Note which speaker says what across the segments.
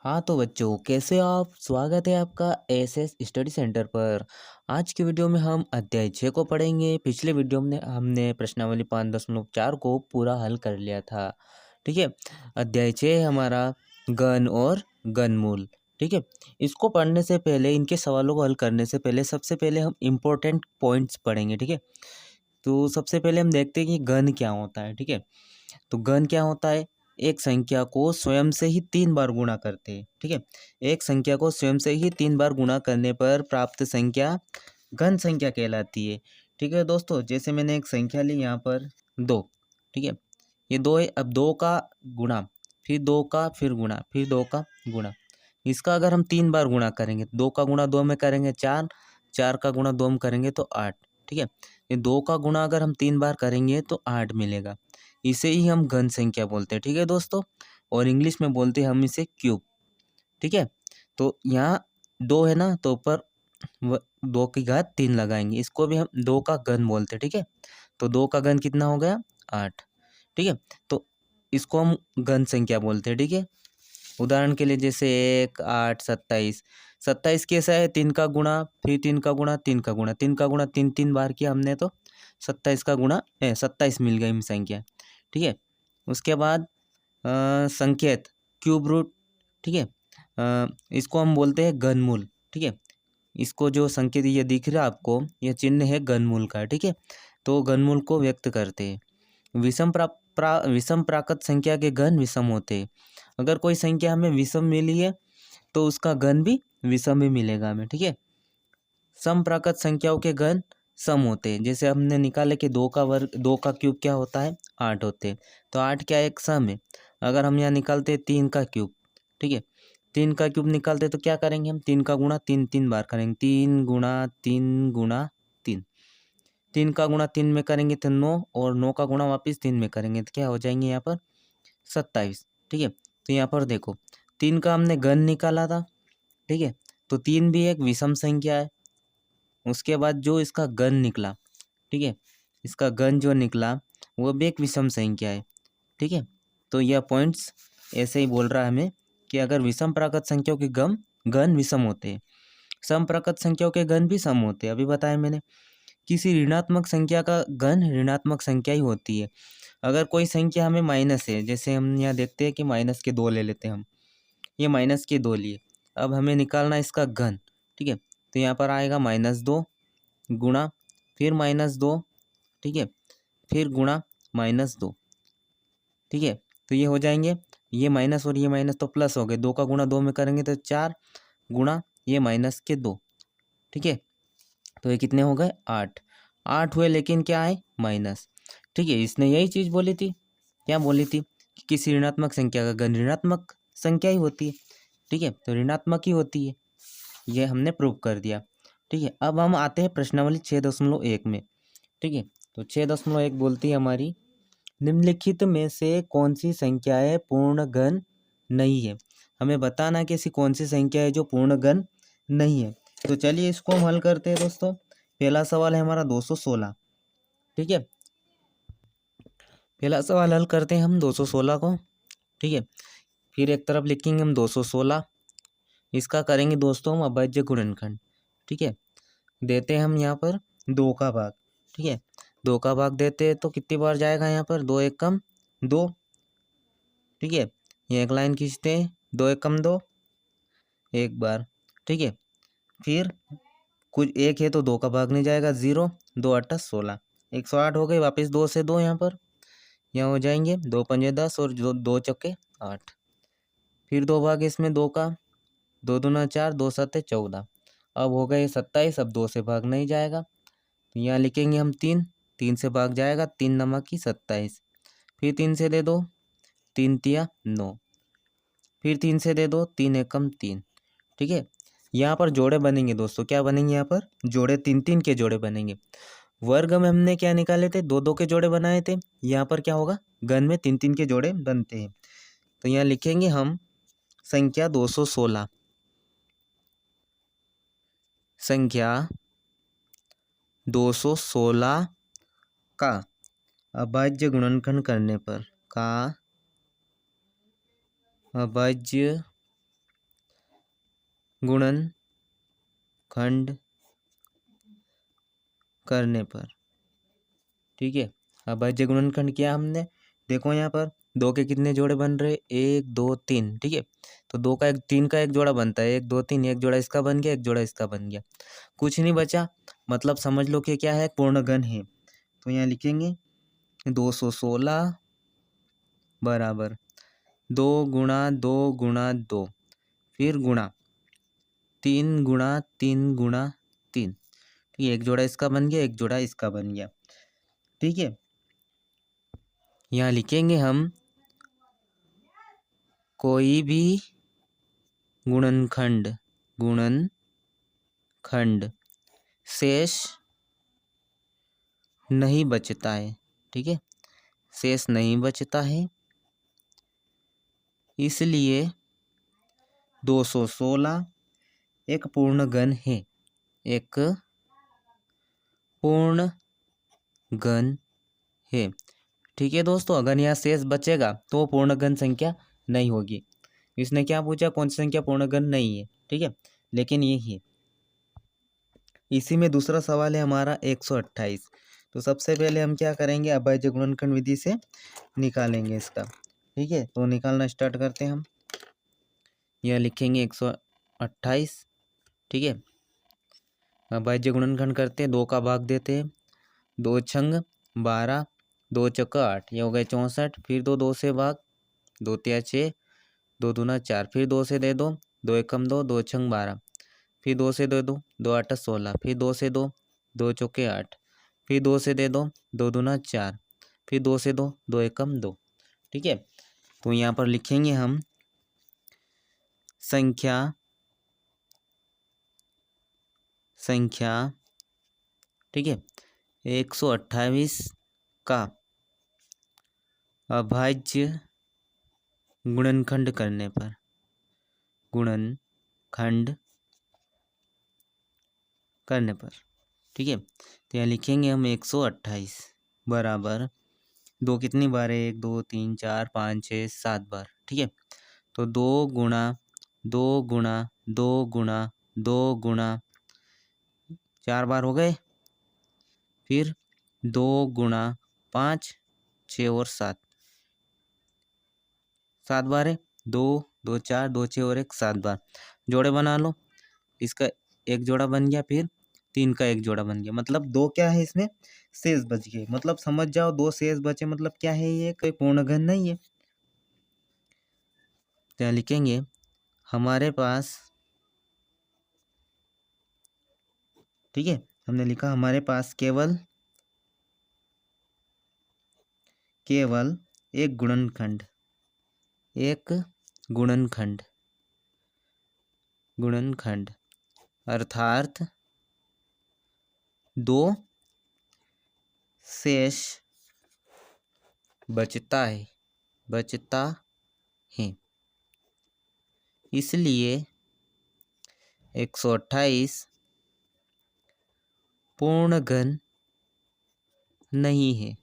Speaker 1: हाँ तो बच्चों कैसे हो आप। स्वागत है आपका एसएस स्टडी सेंटर पर। आज की वीडियो में हम अध्याय 6 को पढ़ेंगे। पिछले वीडियो में हमने प्रश्नावली 5.4 को पूरा हल कर लिया था। ठीक है, अध्याय 6 हमारा गण और गणमूल। ठीक है, इसको पढ़ने से पहले, इनके सवालों को हल करने से पहले सबसे पहले हम इम्पोर्टेंट पॉइंट्स पढ़ेंगे। ठीक है, तो सबसे पहले हम देखते हैं कि गण क्या होता है। ठीक है, तो गण क्या होता है? एक संख्या को स्वयं से ही 3 बार गुणा करते हैं। ठीक है, एक संख्या को स्वयं से ही 3 बार गुणा करने पर प्राप्त संख्या घन संख्या कहलाती है। ठीक है दोस्तों, जैसे मैंने एक संख्या ली यहाँ पर 2। ठीक है, ये 2 है। अब 2 का गुणा, फिर 2 का फिर गुणा, फिर 2 का गुणा। इसका अगर हम 3 बार गुणा करेंगे, 2 का गुणा 2 में करेंगे 4, 4 का गुणा 2 में करेंगे तो 8। ठीक है, ये 2 का गुणा अगर हम 3 बार करेंगे तो 8 मिलेगा। इसे ही हम घन संख्या बोलते हैं। ठीक है दोस्तों, और इंग्लिश में बोलते हैं हम इसे क्यूब। ठीक है, तो यहाँ 2 है ना, तो ऊपर 2 की घात 3 लगाएंगे, इसको भी हम 2 का घन बोलते हैं। ठीक है, तो 2 का घन कितना हो गया? 8। ठीक है, तो इसको हम घन संख्या बोलते हैं। ठीक है, उदाहरण के लिए जैसे 1, 8, 27। 27 कैसा है? 3 का गुणा, फिर 3 का गुणा, 3 का गुणा, 3 का गुणा 3 बार किया हमने, तो 27 का गुणा 27 मिल गई हमें संख्या। ठीक है, उसके बाद संकेत क्यूब रूट। ठीक है, इसको हम बोलते हैं घनमूल। ठीक है, इसको जो संकेत ये दिख रहा है आपको, यह चिन्ह है घनमूल का। ठीक है, तो घनमूल को व्यक्त करते हैं। विषम प्राकृत संख्या के घन विषम होते हैं। अगर कोई संख्या हमें विषम मिली है तो उसका घन भी विषम ही मिलेगा हमें। ठीक है, सम प्राकृत संख्याओं के घन सम होते हैं। जैसे हमने निकाले कि 2 का वर्ग, 2 का क्यूब क्या होता है? 8 होते हैं, तो 8 क्या एक सम है। अगर हम यहाँ निकालते हैं 3 का क्यूब, ठीक है, 3 का क्यूब निकालते तो क्या करेंगे हम? 3 का गुणा 3 बार करेंगे, 3 गुणा 3 गुणा 3। 3 का गुणा 3 में करेंगे तो 9, और 9 का गुणा वापस 3 में करेंगे तो क्या हो जाएंगे यहाँ पर? 27। ठीक है, तो यहाँ पर देखो 3 का हमने घन निकाला था। ठीक है, तो 3 भी एक विषम संख्या है। उसके बाद जो इसका घन निकला, ठीक है, इसका घन जो निकला वो भी एक विषम संख्या है। ठीक है, तो यह पॉइंट्स ऐसे ही बोल रहा है हमें कि अगर विषम प्राकृत संख्याओं के घन विषम होते हैं, सम प्राकृत संख्याओं के घन भी सम होते हैं। अभी बताया मैंने, किसी ऋणात्मक संख्या का घन ऋणात्मक संख्या ही होती है। अगर कोई संख्या हमें माइनस है, जैसे हम यहाँ देखते हैं कि माइनस के 2 ले लेते हैं हम, ये माइनस के 2 लिए, अब हमें निकालना है इसका घन। ठीक है, तो यहाँ पर आएगा -2 गुणा, फिर -2, ठीक है, फिर गुणा -2। ठीक है, तो ये हो जाएंगे, ये माइनस और ये माइनस तो प्लस हो गए। 2 का गुणा 2 में करेंगे तो 4 गुणा ये माइनस के 2। ठीक है, तो ये कितने हो गए? 8। 8 हुए, लेकिन क्या है? माइनस। ठीक है, इसने यही चीज़ बोली थी। क्या बोली थी? कि किसी ऋणात्मक संख्या का घन ऋणात्मक संख्या ही होती है। ठीक है, तो ऋणात्मक ही होती है, ये हमने प्रूव कर दिया। ठीक है, अब हम आते हैं प्रश्नावली 6.1 में। ठीक है, तो 6.1 बोलती है हमारी, निम्नलिखित में से कौन सी संख्याएं पूर्ण घन नहीं है। हमें बताना है कि ऐसी कौन सी संख्या है जो पूर्ण घन नहीं है। तो चलिए इसको हम हल करते हैं दोस्तों। पहला सवाल है हमारा 216। ठीक है, पहला सवाल हल करते हैं हम 216 को। ठीक है, फिर एक तरफ लिखेंगे हम 216, इसका करेंगे दोस्तों हम अभाज्य गुणनखंड। ठीक है, देते हैं हम यहाँ पर 2 का भाग। ठीक है, 2 का भाग देते हैं तो कितनी बार जाएगा यहाँ पर? 2 एक कम 2। ठीक है, ये एक लाइन खींचते हैं, 2 एक कम 2, एक बार। ठीक है, फिर कुछ एक है तो 2 का भाग नहीं जाएगा, 0, 2 8 16, 108 हो गई। वापस 2 से 2 यहाँ पर, यहाँ हो जाएंगे 2 पंजे 10 और 2 चौके 8। फिर 2 भाग इसमें 2 का, 2 दूना 4, 2 सत्ते 14। अब हो गए 27, अब 2 से भाग नहीं जाएगा, तो यहाँ लिखेंगे हम 3, 3 से भाग जाएगा, 3 नमक की 27। फिर 3 से दे दो, 3 तिया 9, फिर 3 से दे दो, 3 एकम 3। ठीक है, यहाँ पर जोड़े बनेंगे दोस्तों। क्या बनेंगे यहाँ पर? जोड़े 3 3 के जोड़े बनेंगे। वर्ग में हमने क्या निकाले थे? 2 2 के जोड़े बनाए थे। यहाँ पर क्या होगा? घन में 3 3 के जोड़े बनते हैं। तो यहाँ लिखेंगे हम संख्या 216, संख्या 216 का अभाज्य गुणनखंड करने पर, का अभाज्य गुणनखंड करने पर। ठीक है, अभाज्य गुणनखंड किया हमने। देखो यहाँ पर दो के कितने जोड़े बन रहे, 1 2 3। ठीक है, तो दो का एक, तीन का एक जोड़ा बनता है, 1 2 3, एक जोड़ा इसका बन गया, एक जोड़ा इसका बन गया, कुछ नहीं बचा। मतलब समझ लो कि क्या है, पूर्ण घन है। तो यहाँ लिखेंगे 216 बराबर 2 गुणा 2 गुणा 2, फिर गुणा 3 गुणा 3 गुणा 3। ठीक है, एक जोड़ा इसका बन गया, एक जोड़ा इसका बन गया। ठीक है, यहाँ लिखेंगे हम कोई भी गुणनखंड शेष नहीं बचता है। ठीक है, शेष नहीं बचता है, इसलिए 216 एक पूर्ण घन है, एक पूर्ण घन है। ठीक है दोस्तों, अगर यहाँ शेष बचेगा तो पूर्ण घन संख्या नहीं होगी। इसने क्या पूछा, कौन सी संख्या पूर्ण घन नहीं है। ठीक है, लेकिन ये है। इसी में दूसरा सवाल है हमारा 128। तो सबसे पहले हम क्या करेंगे, अभाज्य गुणनखंड विधि से निकालेंगे इसका। ठीक है, तो निकालना स्टार्ट करते हैं हम। यह लिखेंगे 128। ठीक है, अभाज्य गुणनखंड करते हैं, 2 का भाग देते हैं, 2 छंग 12, 2 चौका 8, ये हो गए 64। फिर 2 से भाग, 2 तिया 6, 2 दूना 4, फिर 2 से दे दो, 2 एकम 2, 2 छंग 12, फिर 2 से दे दो, 2 8 16, फिर 2 से 2, 2 चौके 8, फिर 2 से दे दो, 2 दूना 4, फिर 2 से 2, 2 एकम 2। ठीक है, तो यहाँ पर लिखेंगे हम संख्या ठीक है 128 का अभाज्य गुणनखंड करने पर, ठीक है, तो यहाँ लिखेंगे हम 128 बराबर 2 कितनी बार है, 1 2 3 4 5 6 7 बार। ठीक है, तो 2 गुणा 2 गुणा 2 गुणा 2 गुणा 4 बार हो गए, फिर 2 गुणा 5 6 और 7, 7 बार है, 2 2 4 2 6 और 1 7 बार। जोड़े बना लो, इसका एक जोड़ा बन गया, फिर 3 का एक जोड़ा बन गया, मतलब 2 क्या है इसमें शेष बच गए। मतलब समझ जाओ 2 शेष बचे, मतलब क्या है, ये कोई पूर्ण घन नहीं है। क्या लिखेंगे, हमारे पास, ठीक है, हमने लिखा हमारे पास केवल एक गुणनखंड अर्थात 2 शेष बचता है, इसलिए 128 पूर्ण घन नहीं है।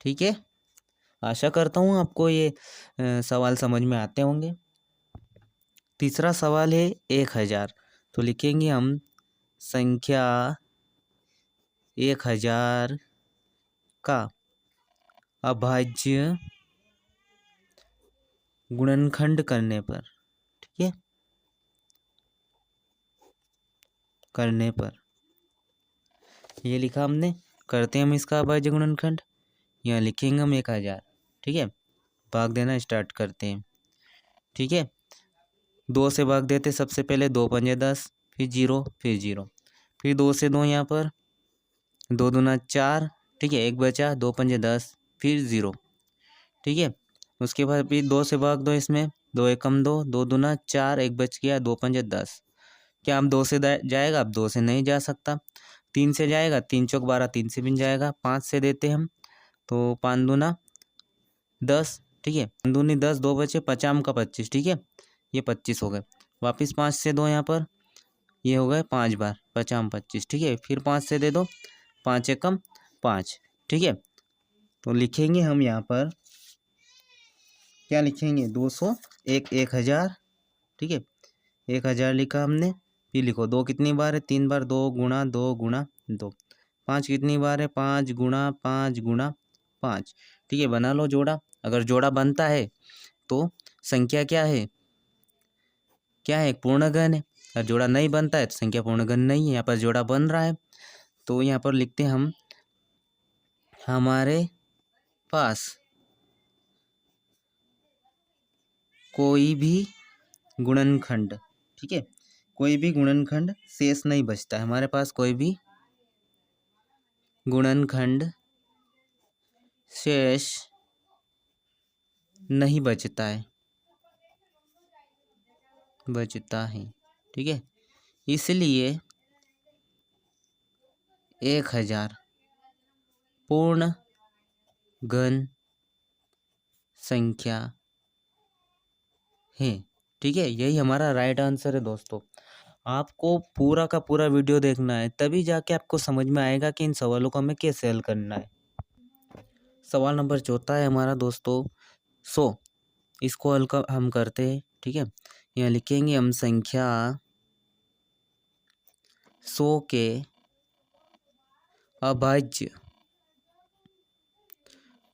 Speaker 1: ठीक है, आशा करता हूँ आपको ये सवाल समझ में आते होंगे। तीसरा सवाल है 1000। तो लिखेंगे हम संख्या 1000 का अभाज्य गुणनखंड करने पर। ठीक है, करने पर ये लिखा हमने। करते हैं हम इसका अभाज्य गुणनखंड। यहाँ लिखेंगे हम 1000। ठीक है, भाग देना स्टार्ट करते हैं। ठीक है, 2 से भाग देते, सबसे पहले 2 पंजे 10, फिर 0, फिर 0, फिर 2 से 2 यहाँ पर 2 दूना 4। ठीक है, एक बचा, 2 पंजे 10, फिर 0। ठीक है, उसके बाद फिर 2 से भाग दो, इसमें 2 एकम 2, 2 दूना 4, एक बच गया, 2 पंजे 10। क्या हम 2 से जाएगा, अब 2 से नहीं जा सकता। 3 से जाएगा, 3 चौक 12, 3 से भी नहीं जाएगा। 5 से देते हम, तो 5 दूना 10। ठीक है, 5 दूनी 10, 2 बचे, 50 का 25। ठीक है, ये 25 हो गए। वापिस 5 से 2 यहाँ पर, ये हो गए 5 बार, 50 25। ठीक है, फिर 5 से दे दो, 5 एकम 5। ठीक है, तो लिखेंगे हम यहाँ पर, क्या लिखेंगे, 201 1000। ठीक है, 1000 लिखा हमने। फिर लिखो 2 कितनी बार है, 3 बार, 2 गुणा 2 गुणा 2। 5 कितनी बार है, 5 गुणा 5 गुणा 5। ठीक है, बना लो जोड़ा। अगर जोड़ा बनता है तो संख्या क्या है, क्या है, एक पूर्ण घन है। अगर जोड़ा नहीं बनता है तो संख्या पूर्ण घन नहीं है। यहाँ पर जोड़ा बन रहा है तो यहाँ पर लिखते हैं हम, हमारे पास कोई भी गुणनखंड, ठीक है, कोई भी गुणनखंड शेष नहीं बचता है। हमारे पास कोई भी गुणनखंड शेष नहीं बचता है, ठीक है। इसलिए 1000 पूर्ण घन संख्या है। ठीक है, यही हमारा राइट आंसर है दोस्तों। आपको पूरा का पूरा वीडियो देखना है, तभी जाके आपको समझ में आएगा कि इन सवालों को हमें कैसे हल करना है। सवाल नंबर 4 है हमारा दोस्तों 100। इसको हल हम करते हैं। ठीक है, यहाँ लिखेंगे हम संख्या 100 के अभाज्य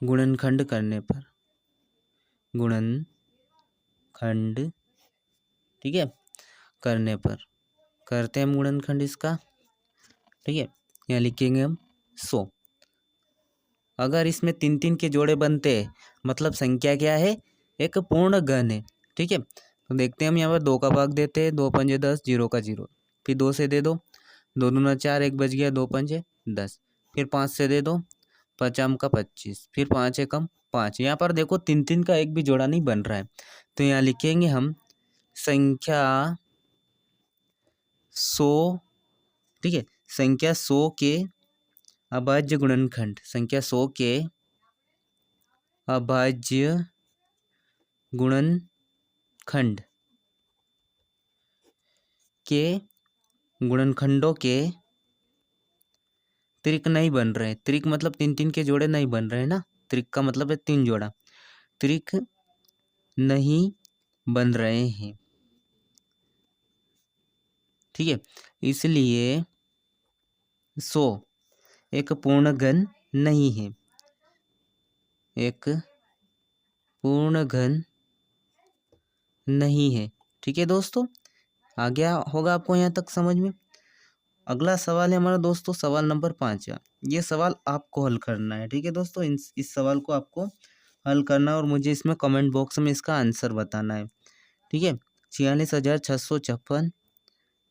Speaker 1: गुणनखंड करने पर, गुणनखंड, ठीक है, करने पर करते हैं हम गुणनखंड इसका। ठीक है, यहाँ लिखेंगे हम 100। अगर इसमें 3 के जोड़े बनते हैं मतलब संख्या क्या है, एक पूर्ण घन है। ठीक है, तो देखते हैं हम यहाँ पर 2 का भाग देते हैं, 2 पंजे 10, 0 का 0, फिर 2 से दे दो, 2 दूना 4, 1 बच गया, 2 पंजे 10, फिर 5 से दे दो, 5 का 25, फिर 5 एकम 5। यहाँ पर देखो 3 का एक भी जोड़ा नहीं बन रहा है, तो यहाँ लिखेंगे हम संख्या 100, ठीक है, संख्या 100 के अभाज्य गुणनखंड, संख्या 100 के अभाज्य गुणनखंड के गुणनखंडों के त्रिक नहीं बन रहे। त्रिक मतलब 3 के जोड़े नहीं बन रहे ना, त्रिक का मतलब है 3 जोड़ा, त्रिक नहीं बन रहे हैं। ठीक है, इसलिए 100 एक पूर्ण घन नहीं है, एक पूर्ण घन नहीं है। ठीक है दोस्तों, आ गया होगा आपको यहाँ तक समझ में। अगला सवाल है हमारा दोस्तों सवाल नंबर 5। ये सवाल आपको हल करना है। ठीक है दोस्तों, इस सवाल को आपको हल करना है और मुझे इसमें कमेंट बॉक्स में इसका आंसर बताना है। ठीक है, 46,656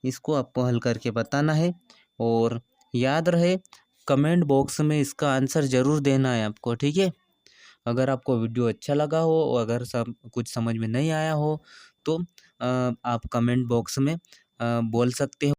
Speaker 1: इसको आपको हल करके बताना है। और याद रहे, कमेंट बॉक्स में इसका आंसर ज़रूर देना है आपको। ठीक है, अगर आपको वीडियो अच्छा लगा हो और अगर सब कुछ समझ में नहीं आया हो तो आप कमेंट बॉक्स में बोल सकते हो।